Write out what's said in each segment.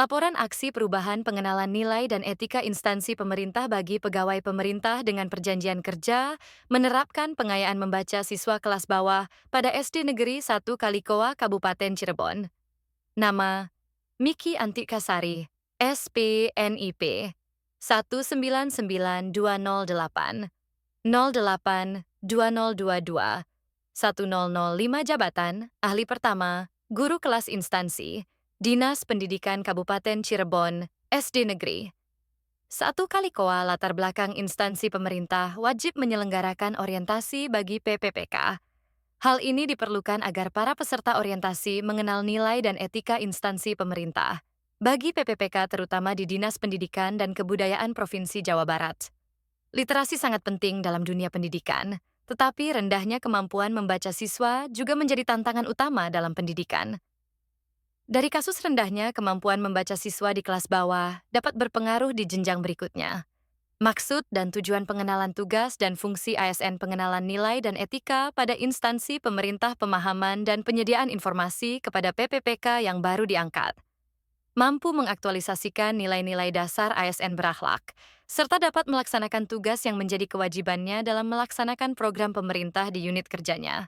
Laporan aksi perubahan pengenalan nilai dan etika instansi pemerintah bagi pegawai pemerintah dengan perjanjian kerja menerapkan pengayaan membaca siswa kelas bawah pada SD Negeri 1 Kalikoa, Kabupaten Cirebon. Nama, Miki Antikasari, SPNIP 1992008 08 2022 1005. Jabatan, Ahli Pertama, Guru Kelas Instansi, Dinas Pendidikan Kabupaten Cirebon, SD Negeri 1 Kalikoa. Latar belakang instansi pemerintah wajib menyelenggarakan orientasi bagi PPPK. Hal ini diperlukan agar para peserta orientasi mengenal nilai dan etika instansi pemerintah. Bagi PPPK terutama di Dinas Pendidikan dan Kebudayaan Provinsi Jawa Barat. Literasi sangat penting dalam dunia pendidikan, tetapi rendahnya kemampuan membaca siswa juga menjadi tantangan utama dalam pendidikan. Dari kasus rendahnya kemampuan membaca siswa di kelas bawah dapat berpengaruh di jenjang berikutnya. Maksud dan tujuan pengenalan tugas dan fungsi ASN pengenalan nilai dan etika pada instansi pemerintah pemahaman dan penyediaan informasi kepada PPPK yang baru diangkat. Mampu mengaktualisasikan nilai-nilai dasar ASN berakhlak, serta dapat melaksanakan tugas yang menjadi kewajibannya dalam melaksanakan program pemerintah di unit kerjanya.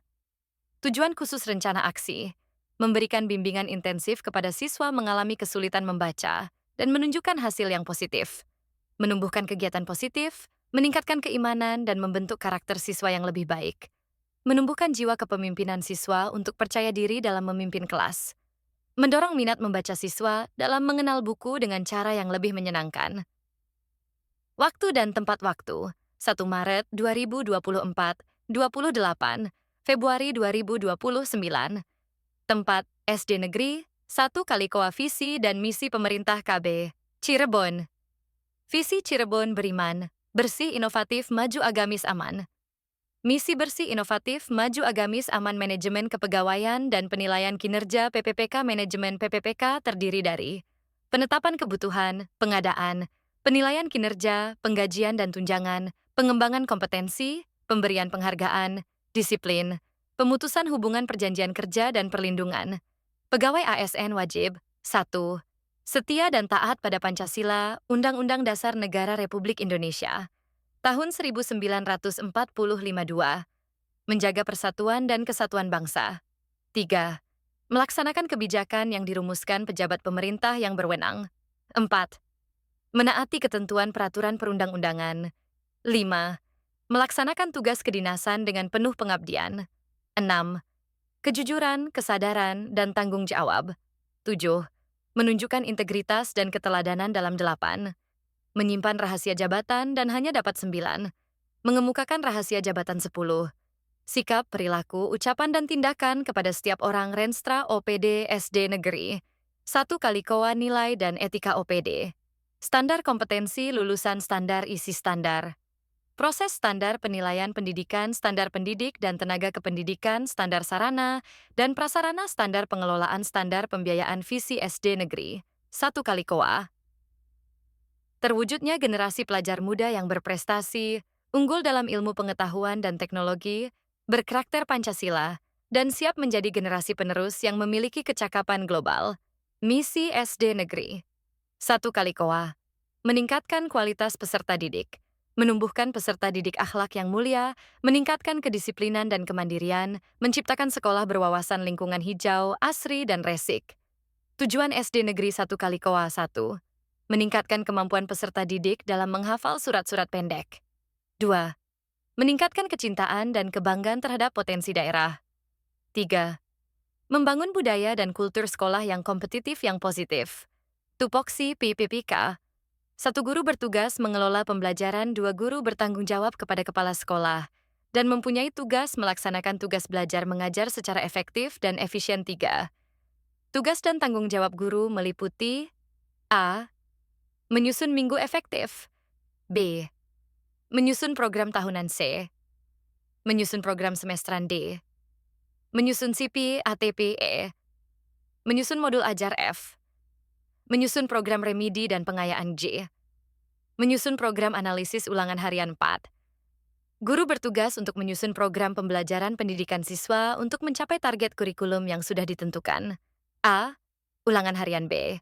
Tujuan khusus rencana aksi, memberikan bimbingan intensif kepada siswa mengalami kesulitan membaca dan menunjukkan hasil yang positif, menumbuhkan kegiatan positif, meningkatkan keimanan dan membentuk karakter siswa yang lebih baik, menumbuhkan jiwa kepemimpinan siswa untuk percaya diri dalam memimpin kelas, mendorong minat membaca siswa dalam mengenal buku dengan cara yang lebih menyenangkan. Waktu dan tempat waktu, 1 Maret 2024, 28 Februari 2029. Tempat, SD Negeri 1 Kalikoa. Visi dan misi pemerintah KB, Cirebon. Visi Cirebon beriman, bersih inovatif maju agamis aman. Misi bersih inovatif maju agamis aman. Manajemen kepegawaian dan penilaian kinerja PPPK. Manajemen PPPK terdiri dari penetapan kebutuhan, pengadaan, penilaian kinerja, penggajian dan tunjangan, pengembangan kompetensi, pemberian penghargaan, disiplin, pemutusan hubungan perjanjian kerja dan perlindungan. Pegawai ASN wajib 1. Setia dan taat pada Pancasila, Undang-Undang Dasar Negara Republik Indonesia tahun 1945 2. Menjaga persatuan dan kesatuan bangsa. 3. Melaksanakan kebijakan yang dirumuskan pejabat pemerintah yang berwenang. 4. Menaati ketentuan peraturan perundang-undangan. 5. Melaksanakan tugas kedinasan dengan penuh pengabdian. 6. Kejujuran, kesadaran, dan tanggung jawab. 7. Menunjukkan integritas dan keteladanan dalam 8. Menyimpan rahasia jabatan dan hanya dapat 9. Mengemukakan rahasia jabatan 10. Sikap, perilaku, ucapan, dan tindakan kepada setiap orang Renstra OPD SD Negeri 1 Kalikoa. Nilai dan etika OPD. Standar kompetensi lulusan standar isi standar. Proses standar penilaian pendidikan, standar pendidik dan tenaga kependidikan, standar sarana, dan prasarana, standar pengelolaan, standar pembiayaan. Visi SD Negeri 1 Kalikoa. Terwujudnya generasi pelajar muda yang berprestasi, unggul dalam ilmu pengetahuan dan teknologi, berkarakter Pancasila, dan siap menjadi generasi penerus yang memiliki kecakapan global. Misi SD Negeri 1 Kalikoa. Meningkatkan kualitas peserta didik, menumbuhkan peserta didik akhlak yang mulia, meningkatkan kedisiplinan dan kemandirian, menciptakan sekolah berwawasan lingkungan hijau, asri, dan resik. Tujuan SD Negeri 1 Kalikoa 1. Meningkatkan kemampuan peserta didik dalam menghafal surat-surat pendek. 2. Meningkatkan kecintaan dan kebanggaan terhadap potensi daerah. 3. Membangun budaya dan kultur sekolah yang kompetitif yang positif. Tupoksi PPPK. 1 guru bertugas mengelola pembelajaran, 2 guru bertanggung jawab kepada kepala sekolah, dan mempunyai tugas melaksanakan tugas belajar mengajar secara efektif dan efisien. 3. Tugas dan tanggung jawab guru meliputi A. Menyusun minggu efektif. B. Menyusun program tahunan. C. Menyusun program semesteran. D. Menyusun CP, ATP. E. Menyusun modul ajar. F. Menyusun program remedi dan pengayaan. J. Menyusun program analisis ulangan harian. 4. Guru bertugas untuk menyusun program pembelajaran pendidikan siswa untuk mencapai target kurikulum yang sudah ditentukan. A. Ulangan harian. B.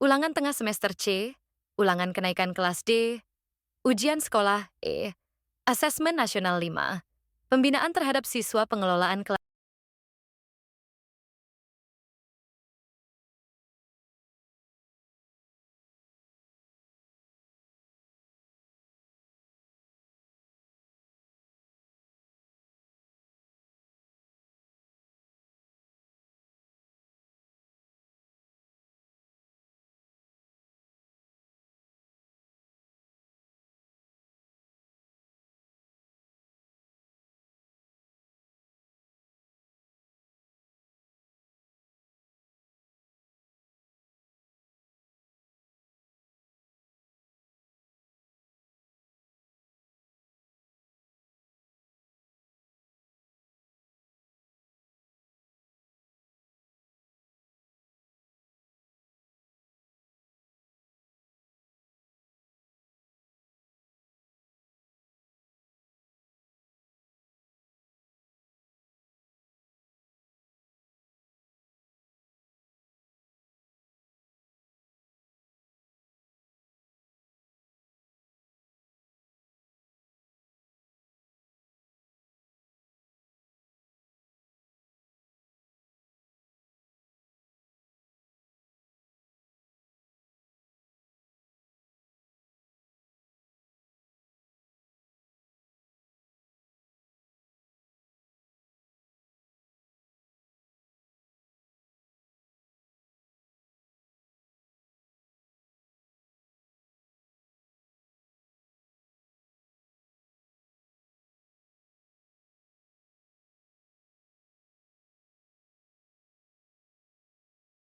Ulangan tengah semester C, ulangan kenaikan kelas D, ujian sekolah E, asesmen nasional 5, pembinaan terhadap siswa pengelolaan kelas.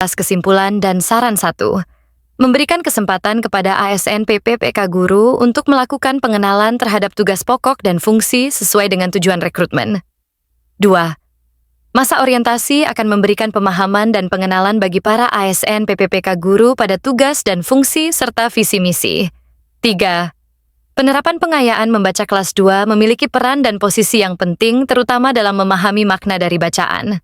Kesimpulan dan saran 1. Memberikan kesempatan kepada ASN PPPK Guru untuk melakukan pengenalan terhadap tugas pokok dan fungsi sesuai dengan tujuan rekrutmen. 2. Masa orientasi akan memberikan pemahaman dan pengenalan bagi para ASN PPPK Guru pada tugas dan fungsi serta visi misi. 3. Penerapan pengayaan membaca kelas 2 memiliki peran dan posisi yang penting terutama dalam memahami makna dari bacaan.